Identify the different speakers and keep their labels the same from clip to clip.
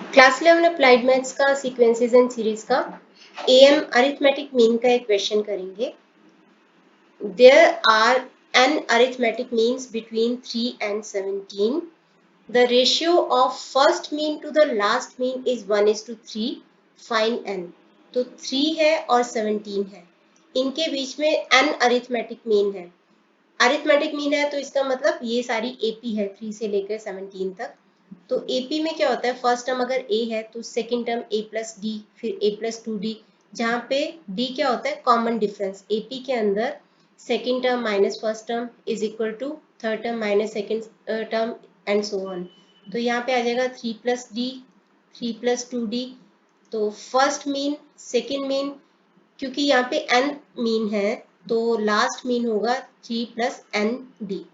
Speaker 1: Class 11 applied maths का sequences and series का AM arithmetic mean का एक क्वेश्चन करेंगे। There are n arithmetic means between 3 and 17. The ratio of first mean to the last mean is 1:3. Find n. तो 3 है और 17 है, इनके बीच में n अरिथमेटिक मीन है। अरिथमेटिक मीन है तो इसका मतलब ये सारी एपी है 3 से लेकर 17 तक। तो एपी में क्या होता है, फर्स्ट टर्म अगर ए है तो सेकंड टर्म ए प्लस डी, फिर ए प्लस 2d, जहाँ पे डी क्या होता है, कॉमन डिफरेंस। एपी के अंदर second term minus first term is equal to third term minus second term and so on. तो यहाँ पे आ जाएगा 3 प्लस डी, 3 प्लस 2d। तो फर्स्ट मीन, सेकेंड मीन, क्योंकि यहाँ पे n मीन है तो लास्ट मीन होगा 3 प्लस एन डी,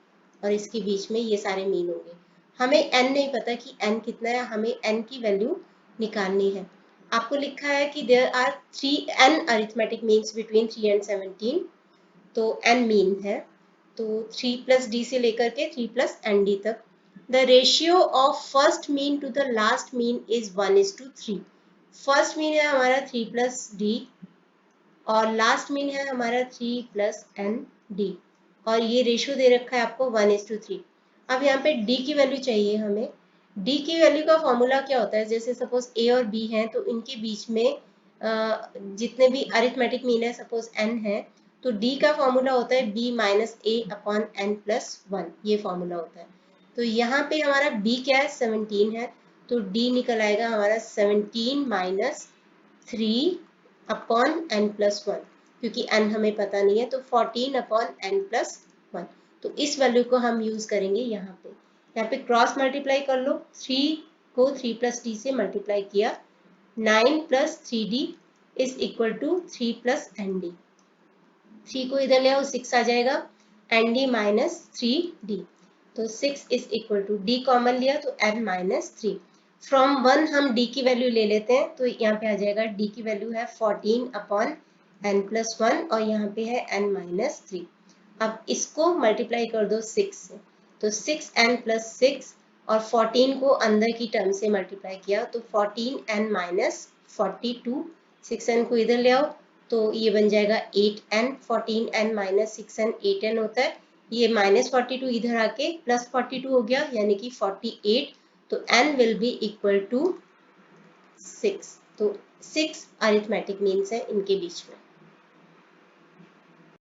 Speaker 1: और इसके बीच में ये सारे मीन होंगे। हमें n नहीं पता कि n कितना है, हमें n की वैल्यू निकालनी है। आपको लिखा है कि there are 3n arithmetic means between 3 and 17, तो n मीन है, तो 3 प्लस डी से लेकर के 3 प्लस एन डी तक। The ratio of first mean to the last mean is 1:3। First mean है हमारा 3 प्लस डी और लास्ट मीन है हमारा 3 प्लस एन डी, और ये रेशियो दे रखा है आपको 1:3। अब यहाँ पे डी की वैल्यू चाहिए हमें। डी की वैल्यू का फॉर्मूला क्या होता है, जैसे सपोज ए और बी हैं तो इनके बीच में जितने भी अरिथमेटिक मीन है, सपोज एन है, तो डी का फॉर्मूला होता है बी माइनस ए अपॉन एन प्लस 1, ये फॉर्मूला होता है। तो यहाँ पे हमारा बी क्या है, 17 है, तो डी निकल आएगा हमारा 17 माइनस 3 अपॉन एन प्लस 1, क्योंकि एन हमें पता नहीं है, तो 14 अपॉन एन प्लस 1। तो इस वैल्यू को हम यूज करेंगे यहाँ पे क्रॉस मल्टीप्लाई कर लो। 3 को 3 प्लस डी से मल्टीप्लाई किया, 9 plus 3d is equal to 3 plus N D. 3 को इधर ले आओ, 6 आ जाएगा, एन डी माइनस 3d, तो 6 is equal to, D common लिया तो n माइनस 3। फ्रॉम 1 हम d की वैल्यू ले लेते हैं, तो यहाँ पे आ जाएगा d की वैल्यू है 14 अपॉन n प्लस 1, और यहाँ पे है n माइनस 3। अब इसको मल्टीप्लाई कर दो 6 से, तो 6n प्लस 6, और 14 को अंदर की टर्म से मल्टीप्लाई किया तो 14n माइनस 42। 6n को इधर ले आओ तो ये बन जाएगा 8n, 14n minus 6n 8n होता है, ये माइनस 42 इधर आके प्लस 42 हो गया, यानी कि 48। तो n will be equal to 6। तो 6 अरिथमेटिक मीन्स है इनके बीच में।